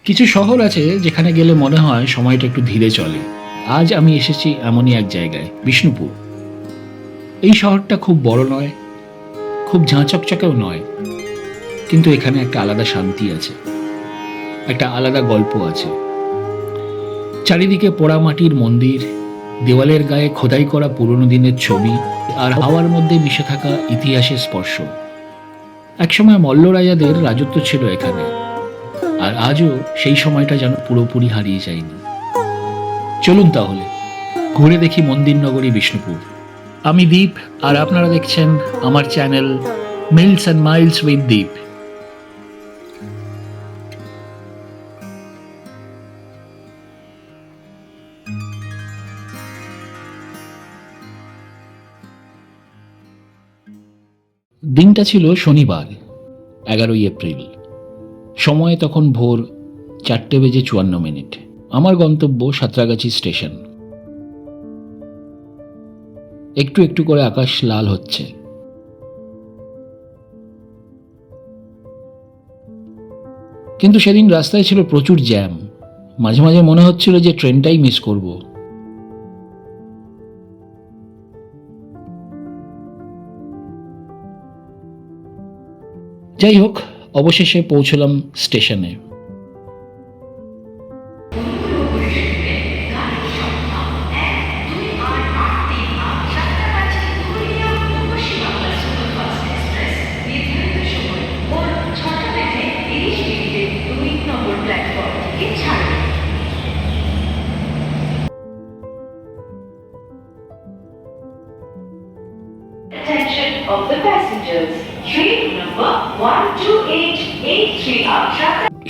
কিছু শহর আছে যেখানে গেলে মনে হয় সময়টা একটু ধীরে চলে। আজ আমি এসেছি এমনই এক জায়গায়, বিষ্ণুপুর। এই শহরটা খুব বড় নয়, খুব ঝাঁচকচকেও নয়, কিন্তু এখানে একটা আলাদা শান্তি আছে, একটা আলাদা গল্প আছে। চারিদিকে পোড়ামাটির মন্দির, দেওয়ালের গায়ে খোদাই করা পুরনো দিনের ছবি, আর হাওয়ার মধ্যে মিশে থাকা ইতিহাসের স্পর্শ। একসময় মল্ল রাজাদের রাজত্ব ছিল এখানে, আর আজও সেই সময়টা যেন পুরোপুরি হারিয়ে যায়নি। চলুন তাহলে ঘুরে দেখি মন্দির নগরী বিষ্ণুপুর। আমি দীপ, আর আপনারা দেখছেন আমার channel Meals and Miles with Deep. দিনটা ছিল শনিবার, 11 এপ্রিল। সময় তখন ভোর 4:54। আমার গন্তব্য সাঁতরাগাছি স্টেশন। একটু একটু করে আকাশ লাল হচ্ছে। কিন্তু সেদিন রাস্তায় ছিল প্রচুর জ্যাম। মাঝে মাঝে মনে হচ্ছিল যে ট্রেনটাই মিস করব। যাই হোক, অবশেষে পৌঁছলাম স্টেশনে। Attention of the passengers. Train number 12883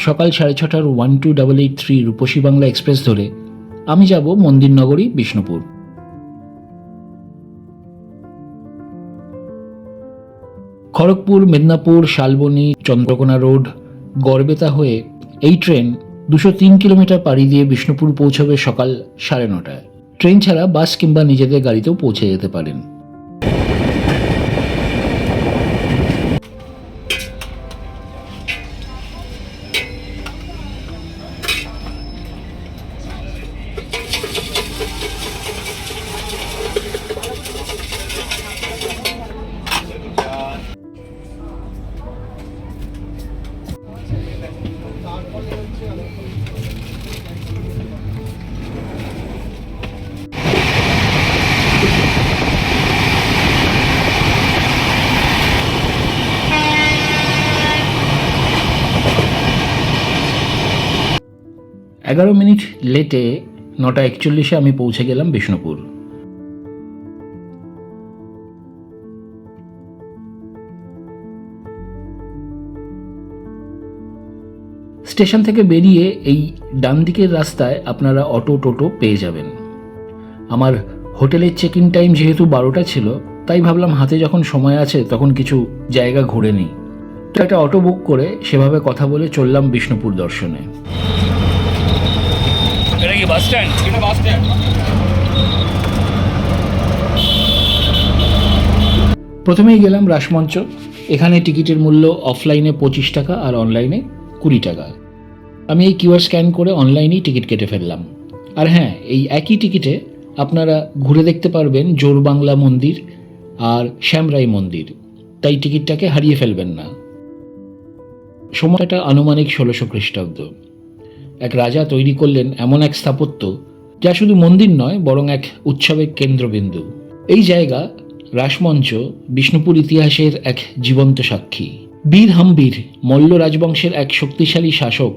সকাল 6:30 12883 রূপসী বাংলা এক্সপ্রেস ধরে আমি যাব মন্দির নগরী বিষ্ণুপুর। খড়গপুর, মেদিনীপুর, শালবনী, চন্দ্রকোনা রোড, গড়বেতা হয়ে এই ট্রেন 203 কিলোমিটার পাড়ি দিয়ে বিষ্ণুপুর পৌঁছবে সকাল 9:30টায়। ট্রেন ছাড়া বাস কিংবা নিজেদের গাড়িতেও পৌঁছে যেতে পারেন। এগারো মিনিট লেটে 9:41 আমি পৌঁছে গেলাম বিষ্ণুপুর। স্টেশন থেকে বেরিয়ে এই ডান দিকের রাস্তায় আপনারা অটো টোটো পেয়ে যাবেন। আমার হোটেলের চেক ইন টাইম যেহেতু 12টা ছিল, তাই ভাবলাম হাতে যখন সময় আছে তখন কিছু জায়গা ঘুরে নিই। তো একটা অটো বুক করে সেভাবে কথা বলে চললাম বিষ্ণুপুর দর্শনে। এটা কি বাস স্ট্যান্ড? এটা বাস স্ট্যান্ড। প্রথমেই গেলাম রাসমঞ্চ। এখানে টিকিটের মূল্য অফলাইনে 25 টাকা আর অনলাইনে 20 টাকা। আমি এই কিউআর স্ক্যান করে অনলাইনেই টিকিট কেটে ফেললাম। আর হ্যাঁ, এই একই টিকিটে আপনারা ঘুরে দেখতে পারবেন জোরবাংলা মন্দির আর শ্যামরাই মন্দির, তাই টিকিটটাকে হারিয়ে ফেলবেন না। সময়টা আনুমানিক 1600 খ্রিস্টাব্দ। এক রাজা তৈরি করলেন এমন এক স্থাপত্য যা শুধু মন্দির নয়, বরং এক উৎসবের কেন্দ্রবিন্দু। এই জায়গা রাসমঞ্চ বিষ্ণুপুর ইতিহাসের এক জীবন্ত সাক্ষী। বীর হাম্বীর মল্ল রাজবংশের এক শক্তিশালী শাসক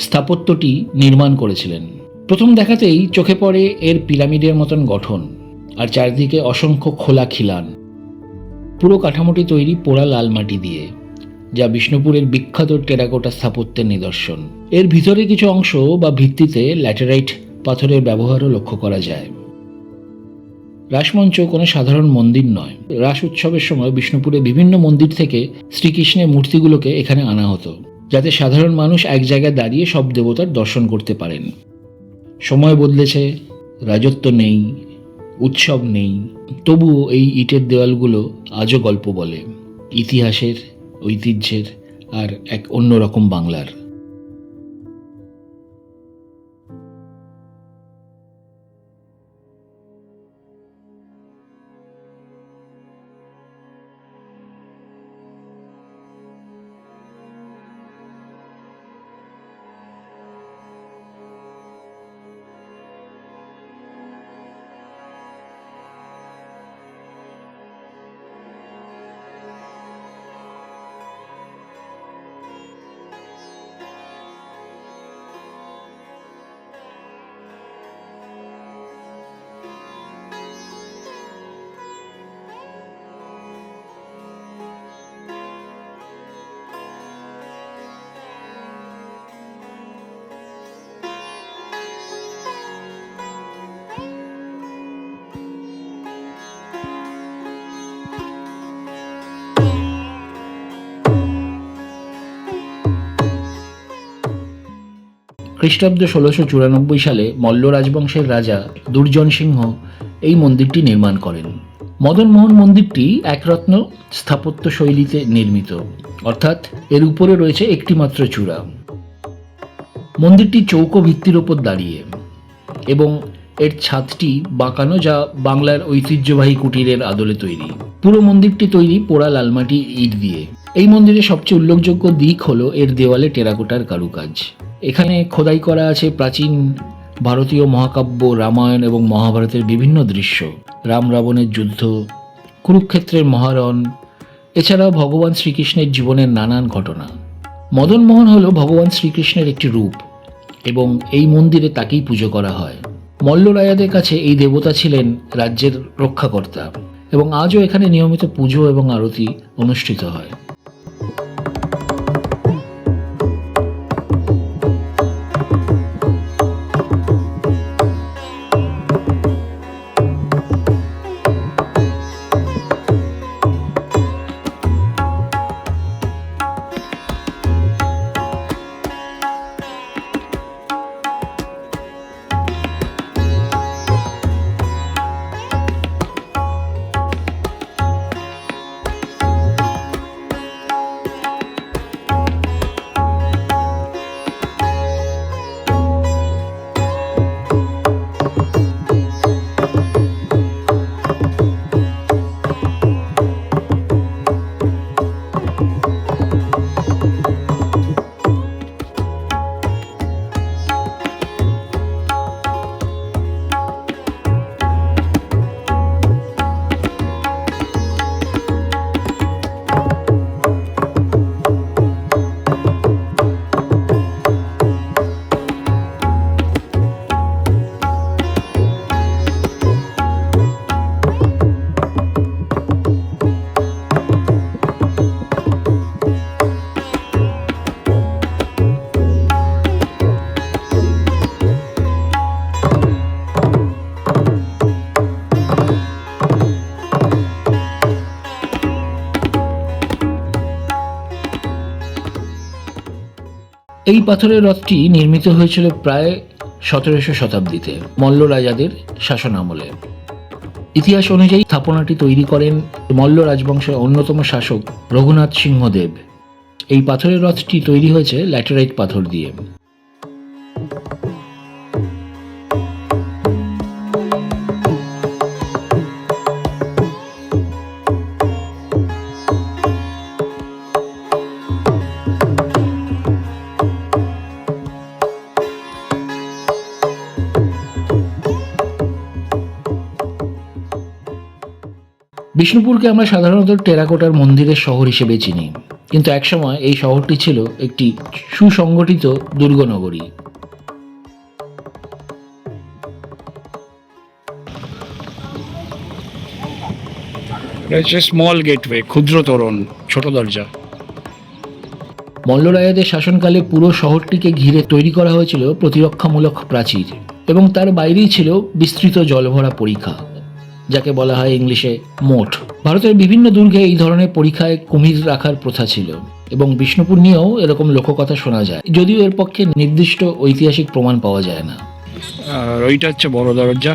স্থাপত্যটি নির্মাণ করেছিলেন। প্রথম দেখাতেই চোখে পড়ে এর পিরামিডের মতন গঠন, আর চারদিকে অসংখ্য খোলা খিলান। পুরো কাঠামোটি তৈরি পোড়া লাল মাটি দিয়ে, যা বিষ্ণুপুরের বিখ্যাত টেরাকোটা স্থাপত্যের নিদর্শন। এর ভিতরে কিছু অংশ বা ভিত্তিতে ল্যাটেরাইট পাথরের ব্যবহারও লক্ষ্য করা যায়। রাসমঞ্চ কোনো সাধারণ মন্দির নয়। রাস উৎসবের সময় বিষ্ণুপুরে বিভিন্ন মন্দির থেকে শ্রীকৃষ্ণের মূর্তিগুলোকে এখানে আনা হতো, যাতে সাধারণ মানুষ এক জায়গায় দাঁড়িয়ে সব দেবতার দর্শন করতে পারেন। সময় বদলেছে, রাজত্ব নেই, উৎসব নেই, তবুও এই ইটের দেওয়ালগুলো আজও গল্প বলে, ইতিহাসের, ঐতিহ্যের আর এক অন্যরকম বাংলার। খ্রিস্টাব্দ 1694 সালে মল্ল রাজবংশের রাজা দুর্জন সিংহ এই মন্দিরটি নির্মাণ করেন। মদনমোহন মন্দিরটি একরত্ন স্থাপত্য শৈলীতে নির্মিত, অর্থাৎ এর উপরে রয়েছে একটি মাত্র চূড়া। মন্দিরটি চৌকো ভিত্তির ওপর দাঁড়িয়ে এবং এর ছাদটি বাঁকানো, যা বাংলার ঐতিহ্যবাহী কুটিরের আদলে তৈরি। পুরো মন্দিরটি তৈরি পোড়া লালমাটি ইট দিয়ে। এই মন্দিরের সবচেয়ে উল্লেখযোগ্য দিক হলো এর দেওয়ালে টেরাকোটার কারুকাজ। এখানে খোদাই করা আছে প্রাচীন ভারতীয় মহাকাব্য রামায়ণ এবং মহাভারতের বিভিন্ন দৃশ্য, রাম রাবণের যুদ্ধ, কুরুক্ষেত্রের মহারণ, এছাড়াও ভগবান শ্রীকৃষ্ণের জীবনের নানান ঘটনা। মদনমোহন হল ভগবান শ্রীকৃষ্ণের একটি রূপ এবং এই মন্দিরে তাকেই পুজো করা হয়। মল্ল রাজাদের কাছে এই দেবতা ছিলেন রাজ্যের রক্ষাকর্তা এবং আজও এখানে নিয়মিত পুজো এবং আরতি অনুষ্ঠিত হয়। এই পাথরের রথটি নির্মিত হয়েছিল প্রায় 17শো শতাব্দীতে মল্ল রাজাদের শাসন আমলে। ইতিহাস অনুযায়ী স্থাপনাটি তৈরি করেন মল্ল রাজবংশের অন্যতম শাসক রঘুনাথ সিংহদেব। এই পাথরের রথটি তৈরি হয়েছে ল্যাটেরাইট পাথর দিয়ে। বিষ্ণুপুরকে আমরা সাধারণত টেরাকোটার মন্দিরের শহর হিসেবে চিনি, কিন্তু একসময় এই শহরটি ছিল একটি সুসংগঠিত দুর্গনগরী। স্মল গেটওয়ে, ক্ষুদ্র তোরণ, ছোট দরজা। মল্ল রাজাদের শাসনকালে পুরো শহরটিকে ঘিরে তৈরি করা হয়েছিল প্রতিরক্ষামূলক প্রাচীর এবং তার বাইরেই ছিল বিস্তৃত জলভরা পরিখা, যাকে বলা হয় ইংলিশে মোট। ভারতের বিভিন্ন দুর্গে এই ধরনের পরীক্ষায় কুমির রাখার প্রথা ছিল এবং বিষ্ণুপুর নিয়েও এরকম লোককথা শোনা যায়, যদিও এর পক্ষে নির্দিষ্ট ঐতিহাসিক প্রমাণ পাওয়া যায় না। আর ওইটা হচ্ছে বড় দরজা।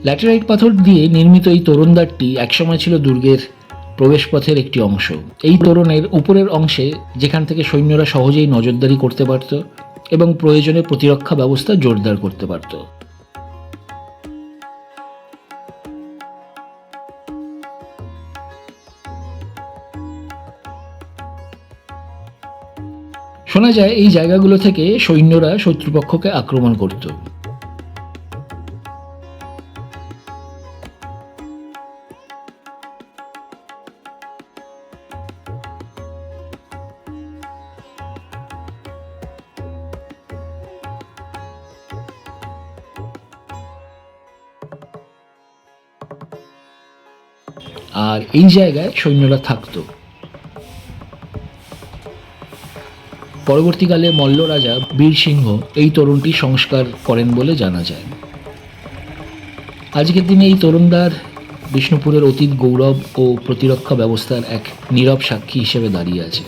ল্যাটেরাইট পাথর দিয়ে নির্মিত এই তোরণদ্বারটি একসময় ছিল দুর্গের প্রবেশপথের একটি অংশ। এই তোরণের উপরের অংশে, যেখান থেকে সৈন্যরা সহজেই নজরদারি করতে পারত এবং প্রয়োজনে প্রতিরক্ষা ব্যবস্থা জোরদার করতে পারত। শোনা যায় এই জায়গাগুলো থেকে সৈন্যরা শত্রুপক্ষকে আক্রমণ করত। আর এই জায়গায় সৈন্যরা থাকতো। পরবর্তীকালে মল্ল রাজা বীর সিংহ এই তোরণটি সংস্কার করেন বলে জানা যায়। আজকের দিনে এই তোরণদ্বার বিষ্ণুপুরের অতীত গৌরব ও প্রতিরক্ষা ব্যবস্থার এক নীরব সাক্ষী হিসেবে দাঁড়িয়ে আছে।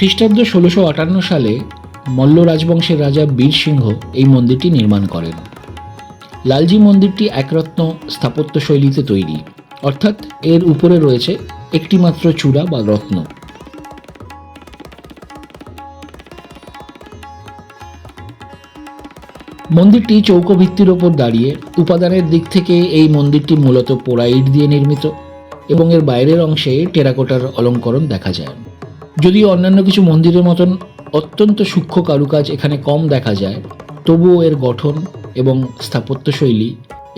খ্রিস্টাব্দ 1658 সালে মল্ল রাজবংশের রাজা বীর সিংহ এই মন্দিরটি নির্মাণ করেন। লালজি মন্দিরটি একরত্ন স্থাপত্য শৈলীতে তৈরি, অর্থাৎ এর উপরে রয়েছে একটি মাত্র চূড়া বা রত্ন। মন্দিরটি চৌকো ভিত্তির ওপর দাঁড়িয়ে। উপাদানের দিক থেকে এই মন্দিরটি মূলত পোড়া ইট দিয়ে নির্মিত এবং এর বাইরের অংশে টেরাকোটার অলঙ্করণ দেখা যায়। যদিও অন্যান্য কিছু মন্দিরের মতন অত্যন্ত সূক্ষ্ম কারুকাজ এখানে কম দেখা যায়, তবুও এর গঠন এবং স্থাপত্যশৈলী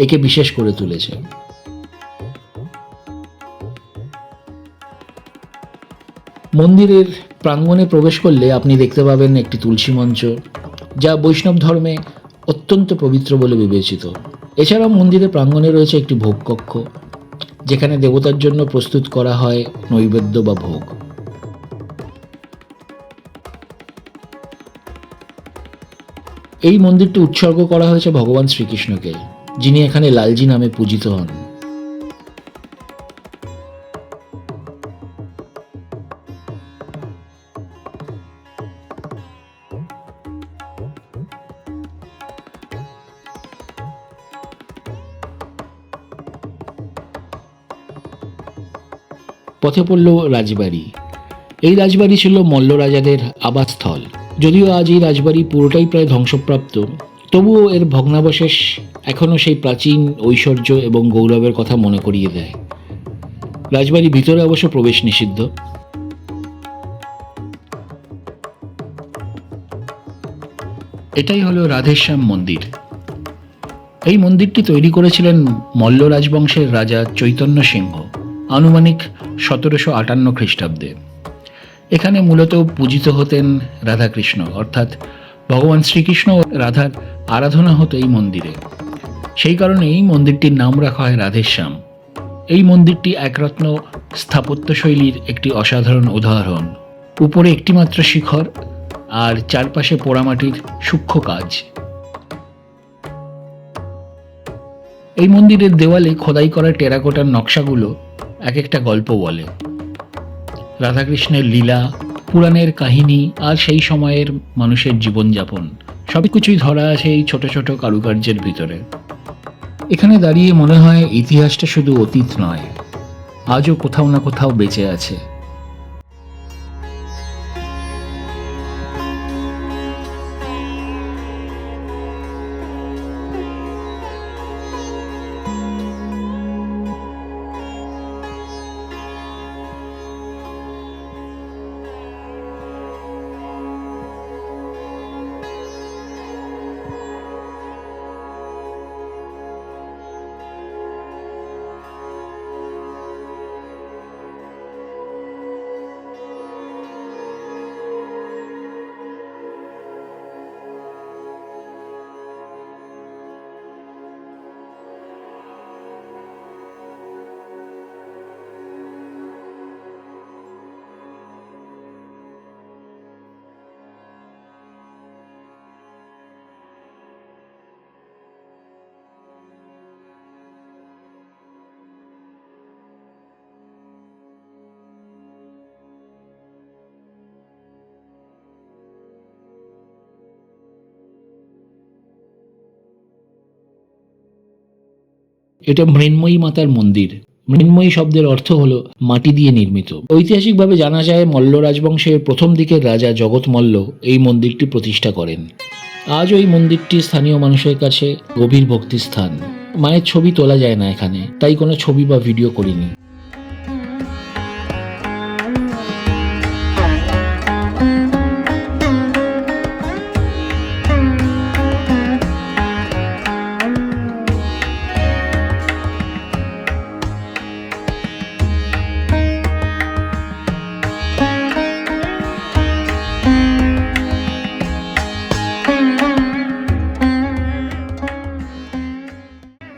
একে বিশেষ করে তুলেছে। মন্দিরের প্রাঙ্গণে প্রবেশ করলে আপনি দেখতে পাবেন একটি তুলসী মঞ্চ, যা বৈষ্ণব ধর্মে অত্যন্ত পবিত্র বলে বিবেচিত। এছাড়াও মন্দিরের প্রাঙ্গণে রয়েছে একটি ভোগকক্ষ, যেখানে দেবতার জন্য প্রস্তুত করা হয় নৈবেদ্য বা ভোগ। এই মন্দিরটি উৎসর্গ করা হয়েছে ভগবান শ্রীকৃষ্ণকে, যিনি এখানে লালজি নামে পূজিত হন। পথে পড়ল রাজবাড়ি। এই রাজবাড়ি ছিল মল্ল রাজাদের আবাসস্থল। যদিও আজ এই রাজবাড়ি পুরোটাই প্রায় ধ্বংসপ্রাপ্ত, তবুও এর ভগ্নাবশেষ এখনও সেই প্রাচীন ঐশ্বর্য এবং গৌরবের কথা মনে করিয়ে দেয়। রাজবাড়ির ভিতরে অবশ্য প্রবেশ নিষিদ্ধ। এটাই হলো রাধেশ্যাম মন্দির। এই মন্দিরটি তৈরি করেছিলেন মল্ল রাজবংশের রাজা চৈতন্য সিংহ, আনুমানিক 1758 খ্রিস্টাব্দে। এখানে মূলত পূজিত হতেন রাধাকৃষ্ণ, অর্থাৎ ভগবান শ্রীকৃষ্ণ ও রাধার আরাধনা হতো এই মন্দিরে। সেই কারণে এই মন্দিরটির নাম রাখা হয় রাধেশ্যাম। এই মন্দিরটি একরত্ন স্থাপত্যশৈলীর একটি অসাধারণ উদাহরণ। উপরে একটিমাত্র শিখর আর চারপাশে পোড়ামাটির সূক্ষ্ম কাজ। এই মন্দিরের দেওয়ালে খোদাই করা টেরাকোটার নকশাগুলো এক একটা গল্প বলে। রাধাকৃষ্ণের লীলা, পুরাণের কাহিনী আর সেই সময়ের মানুষের জীবনযাপন সবকিছুই ধরা আছে এই ছোট ছোট কারুকার্যের ভিতরে। এখানে দাঁড়িয়ে মনে হয় ইতিহাসটা শুধু অতীত নয়, আজও কোথাও না কোথাও বেঁচে আছে। এটা মৃন্ময়ী মাতার মন্দির। মৃন্ময়ী শব্দের অর্থ হলো মাটি দিয়ে নির্মিত। ঐতিহাসিকভাবে জানা যায় মল্ল রাজবংশের প্রথম দিকের রাজা জগৎ মল্ল এই মন্দিরটি প্রতিষ্ঠা করেন। আজও এই মন্দিরটি স্থানীয় মানুষের কাছে গভীর ভক্তির স্থান। মায়ের ছবি তোলা যায় না এখানে, তাই কোনো ছবি বা ভিডিও করিনি।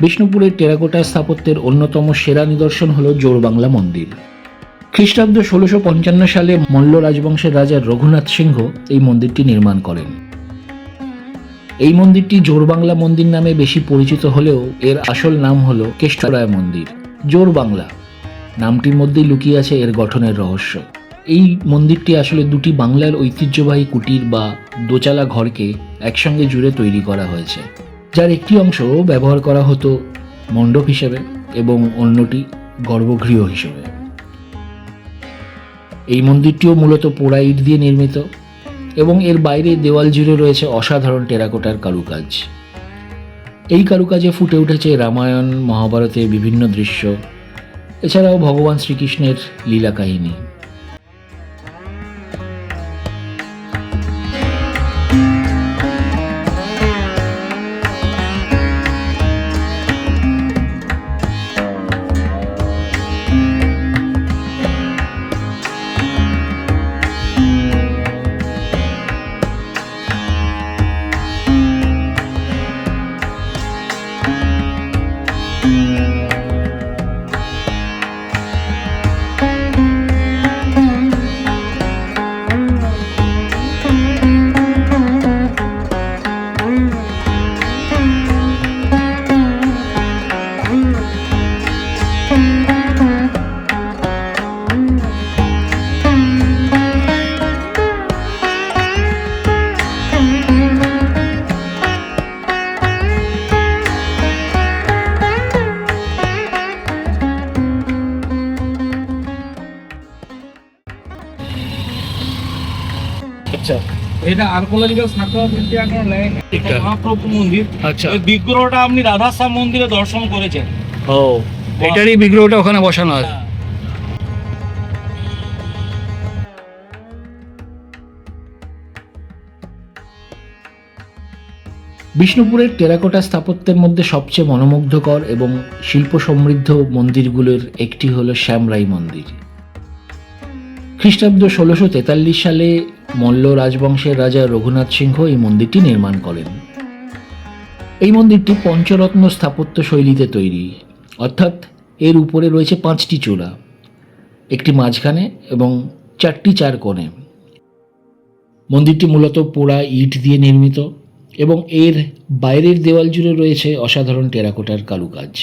বিষ্ণুপুরের টেরাকোটা স্থাপত্যের অন্যতম সেরা নিদর্শন হল জোড়বাংলা মন্দির। খ্রিস্টাব্দ 1655 সালে মল্ল রাজবংশের রাজা রঘুনাথ সিংহ এই মন্দিরটি নির্মাণ করেন। এই মন্দিরটি জোড়বাংলা মন্দির নামে বেশি পরিচিত হলেও এর আসল নাম হল কেষ্টরায় মন্দির। জোড়বাংলা নামটির মধ্যেই লুকিয়ে আছে এর গঠনের রহস্য। এই মন্দিরটি আসলে দুটি বাংলার ঐতিহ্যবাহী কুটির বা দোচালা ঘরকে একসঙ্গে জুড়ে তৈরি করা হয়েছে, যার একটি অংশ ব্যবহার করা হতো মণ্ডপ হিসেবে এবং অন্যটি গর্ভগৃহ হিসেবে। এই মন্দিরটিও মূলত পোড়া ইট দিয়ে নির্মিত এবং এর বাইরে দেওয়াল জুড়ে রয়েছে অসাধারণ টেরাকোটার কারুকাজ। এই কারুকাজে ফুটে উঠেছে রামায়ণ মহাভারতের বিভিন্ন দৃশ্য, এছাড়াও ভগবান শ্রীকৃষ্ণের লীলা কাহিনী। আচ্ছা এটা আর্কোলজিক্যাল সার্টিফিকেট এখনো নেয়নি। এটা? মহাপ্রভু মন্দির। আচ্ছা। ওই বিগ্রহটা আপনি রাধাশ্যাম মন্দিরে দর্শন করেছেন। ও, এটারই বিগ্রহটা ওখানে বসানো আছে। বিষ্ণুপুরের টেরাকোটা স্থাপত্যের মধ্যে সবচেয়ে মনোমুগ্ধকর এবং শিল্প সমৃদ্ধ মন্দিরগুলোর একটি হল শ্যামরাই মন্দির। খ্রিস্টাব্দ 1643 সালে মল্ল রাজবংশের রাজা রঘুনাথ সিংহ এই মন্দিরটি নির্মাণ করেন। এই মন্দিরটি পঞ্চরত্ন স্থাপত্য শৈলীতে তৈরি, অর্থাৎ এর উপরে রয়েছে 5টি চূড়া, একটি মাঝখানে এবং 4টি চার কোণে। মন্দিরটি মূলত পোড়া ইট দিয়ে নির্মিত এবং এর বাইরের দেওয়াল জুড়ে রয়েছে অসাধারণ টেরাকোটার কারুকাজ।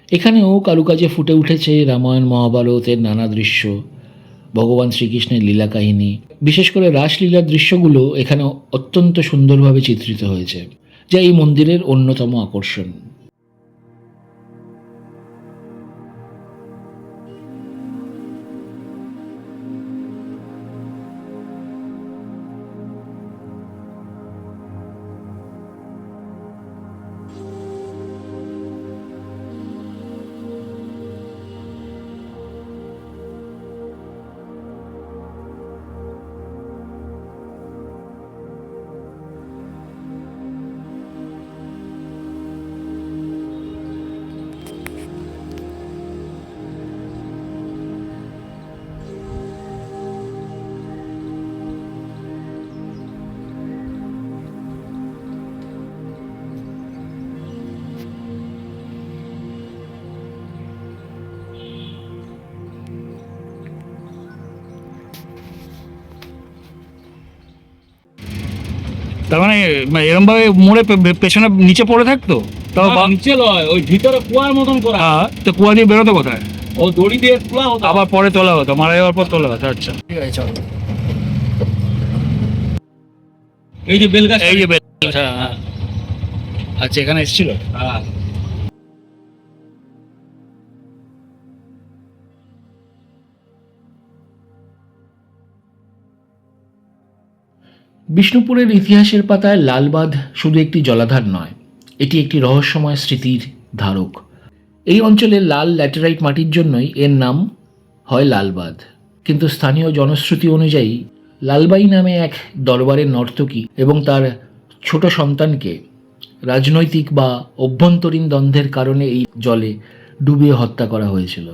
এখানেও কারুকাজে ফুটে উঠেছে রামায়ণ মহাভারতের নানা দৃশ্য, ভগবান শ্রীকৃষ্ণের লীলা কাহিনী। বিশেষ করে রাসলীলার দৃশ্যগুলো এখানে অত্যন্ত সুন্দরভাবে চিত্রিত হয়েছে, যা এই মন্দিরের অন্যতম আকর্ষণ। তার মানে এরকম ভাবে মোড়ে পেছনে নিচে পড়ে থাকতো, তাও না, নিচে নয়, ওই ভিতরে কুয়ার মতন করা। হ্যাঁ, তো কুয়া দিয়ে বেরোতো কোথায়? ও দড়ি দিয়ে খোলা হতো। আবার পরে তোলা হতো, মারা যাওয়ার পর তোলা হতো। আচ্ছা ঠিক আছে, চলো। এই যে বেলগাছ। এই যে হ্যাঁ, আচ্ছা এখানে এসেছিল। হ্যাঁ। বিষ্ণুপুরের ইতিহাসের পাতায় লালবাঁধ শুধু একটি জলাধার নয়, এটি একটি রহস্যময় স্মৃতির ধারক। এই অঞ্চলের লাল ল্যাটেরাইট মাটির জন্যই এর নাম হয় লালবাঁধ। কিন্তু স্থানীয় জনশ্রুতি অনুযায়ী লালবাই নামে এক দরবারের নর্তকী এবং তার ছোট সন্তানকে রাজনৈতিক বা অভ্যন্তরীণ দ্বন্দ্বের কারণে এই জলে ডুবিয়ে হত্যা করা হয়েছিল।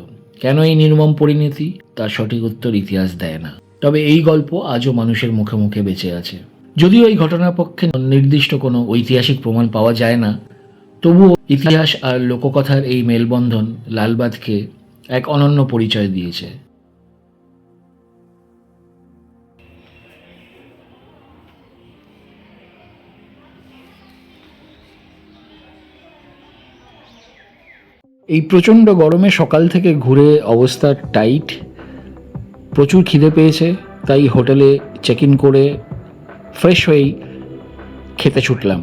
কেন এই নির্মম পরিণতি, তার সঠিক উত্তর ইতিহাস দেয় না। তবে এই গল্প আজও মানুষের মুখে মুখে বেঁচে আছে। যদিও এই ঘটনার পক্ষে নির্দিষ্ট কোনো ঐতিহাসিক প্রমাণ পাওয়া যায় না, তবুও ইতিহাস আর লোককথার এই মেলবন্ধন লালবাঁধকে এক অনন্য পরিচয় দিয়েছে। এই প্রচণ্ড গরমে সকাল থেকে ঘুরে অবস্থা টাইট, প্রচুর খিদে পেয়েছে, তাই হোটেলে চেক ইন করে ফ্রেশ হয়েই খেতে ছুটলাম।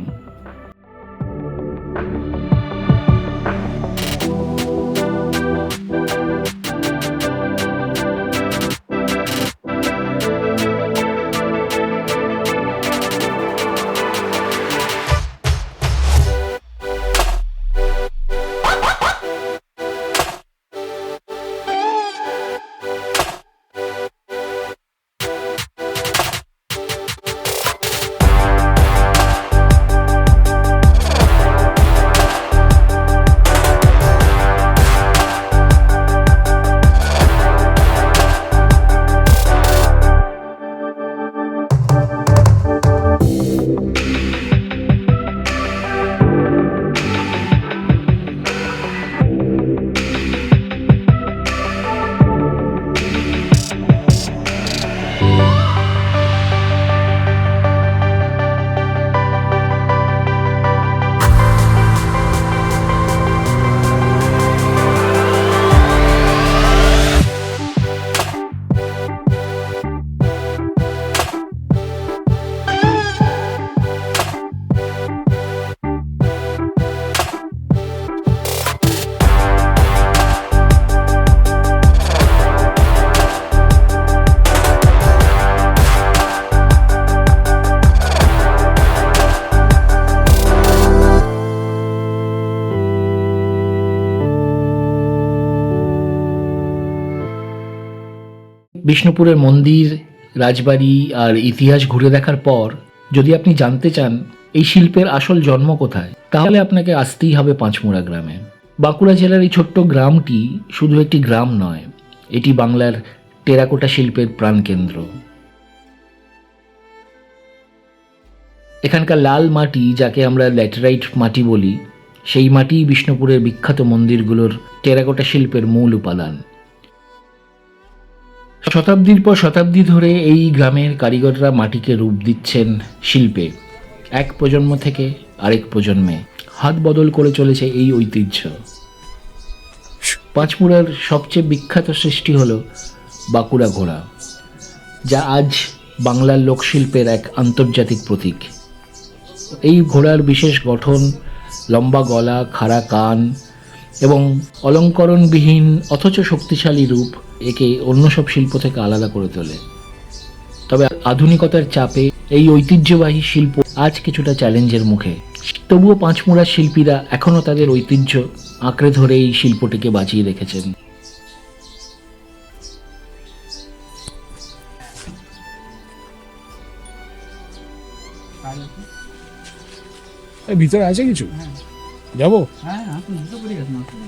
বিষ্ণুপুরের মন্দির, রাজবাড়ি আর ইতিহাস ঘুরে দেখার পর যদি আপনি জানতে চান এই শিল্পের আসল জন্ম কোথায়, তাহলে আপনাকে আসতেই হবে পাঁচমুড়া গ্রামে। বাঁকুড়া জেলার এই ছোট্ট গ্রামটি শুধু একটি গ্রাম নয়, এটি বাংলার টেরাকোটা শিল্পের প্রাণকেন্দ্র। এখানকার লাল মাটি, যাকে আমরা ল্যাটেরাইট মাটি বলি, সেই মাটি বিষ্ণুপুরের বিখ্যাত মন্দিরগুলোর টেরাকোটা শিল্পের মূল উপাদান। শতাব্দীর পর শতাব্দী ধরে এই গ্রামের কারিগররা মাটিকে রূপ দিচ্ছেন শিল্পে। এক প্রজন্ম থেকে আরেক প্রজন্মে হাত বদল করে চলেছে এই ঐতিহ্য। পাঁচমুড়ার সবচেয়ে বিখ্যাত সৃষ্টি হল বাঁকুড়া ঘোড়া, যা আজ বাংলার লোকশিল্পের এক আন্তর্জাতিক প্রতীক। এই ঘোড়ার বিশেষ গঠন, লম্বা গলা, খাড়া কান এবং অলঙ্করণবিহীন অথচ শক্তিশালী রূপ একে অন্য সব শিল্প থেকে আলাদা করে তোলে। তবে আধুনিকতার চাপে এই ঐতিহ্যবাহী শিল্প আজ কিছুটা চ্যালেঞ্জের মুখে। তবুও পাঁচমুড়ার শিল্পীরা এখনও তাদের ঐতিহ্য আঁকড়ে ধরে এই শিল্পটিকে বাঁচিয়ে রেখেছেন। ভিতরে আছে কিছু? যাবো,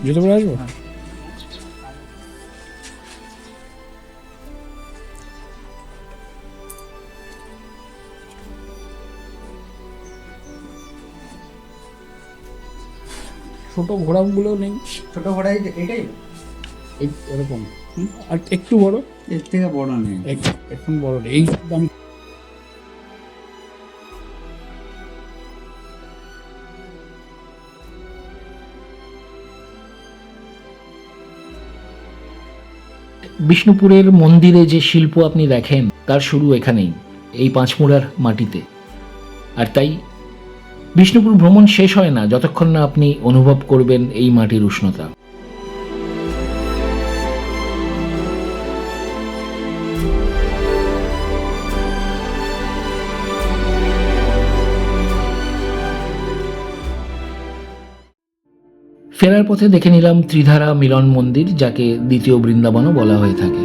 জুতো পরে আসবো। ছোট ঘোড়াগুলো নেই? ছোট ঘোড়া এটাই এরকম আর একটু বড়? এর থেকে বড় নেই। এখন বড় নেই। এই দাম বিষ্ণুপুরের মন্দিরে যে শিল্প আপনি দেখেন তার শুরু এখানেই, এই পাঁচমুড়ার মাটিতে। আর তাই বিষ্ণুপুর ভ্রমণ শেষ হয় না যতক্ষণ না আপনি অনুভব করবেন এই মাটির উষ্ণতা। ফেরার পথে দেখে নিলাম ত্রিধারা মিলন মন্দির, যাকে দ্বিতীয় বৃন্দাবনও বলা হয়ে থাকে।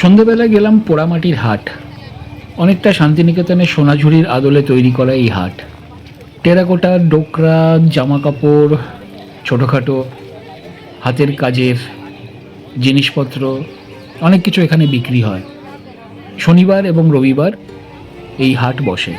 সন্ধেবেলা গেলাম পোড়ামাটির হাট। অনেকটা শান্তিনিকেতনের সোনাঝুরির আদলে তৈরি করা এই হাট। টেরাকোটা, ডোকরা, জামা কাপড়, ছোটোখাটো হাতের কাজের জিনিসপত্র অনেক কিছু এখানে বিক্রি হয়। শনিবার এবং রবিবার এই হাট বসে।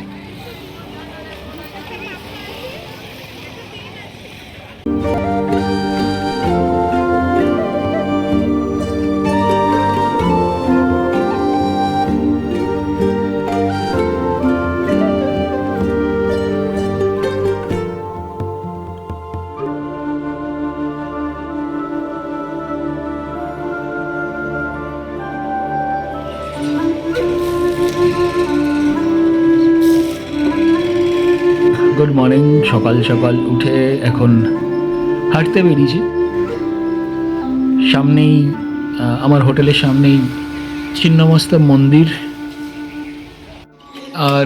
Good morning. সকাল সকাল উঠে এখন হাঁটতে বেরিয়েছি। সামনেই আমার হোটেলের সামনেই ছিন্নমস্তা মন্দির আর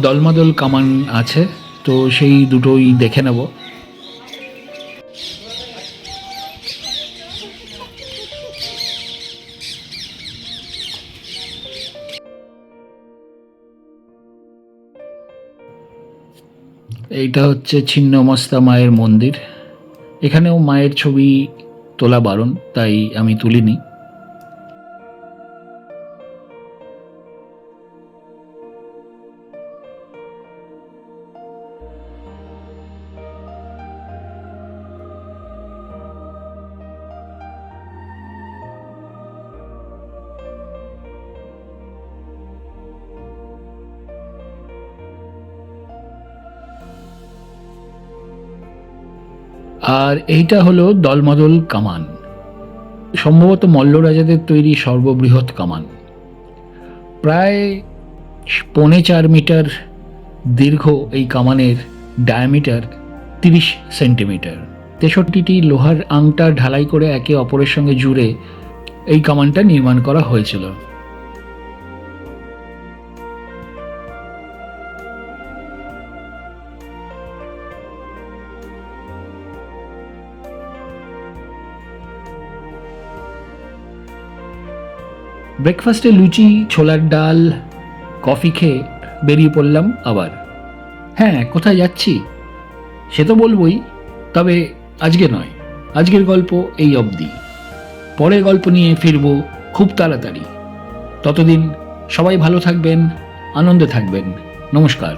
দলমাদল কামান আছে, তো সেই দুটোই দেখে নেব। এইটা হচ্ছে ছিন্নমস্তা মায়ের মন্দির। এখানেও মায়ের ছবি তোলা বারণ, তাই আমি তুলিনি। আর এইটা হলো দলমাদল কামান, সম্ভবত মল্ল রাজাদের তৈরি সর্ববৃহৎ কামান। প্রায় 4.25 মিটার দীর্ঘ এই কামানের ডায়ামিটার 30 সেন্টিমিটার। 63টি লোহার আংটা ঢালাই করে একে অপরের সঙ্গে জুড়ে এই কামানটা নির্মাণ করা হয়েছিল। ব্রেকফাস্টে লুচি, ছোলার ডাল, কফি খেয়ে বেরিয়ে পড়লাম আবার। হ্যাঁ, কোথায় যাচ্ছি সে তো বলবই, তবে আজকে নয়। আজকের গল্প এই অবধি। পরের গল্প নিয়ে ফিরব খুব তাড়াতাড়ি। ততদিন সবাই ভালো থাকবেন, আনন্দে থাকবেন। নমস্কার।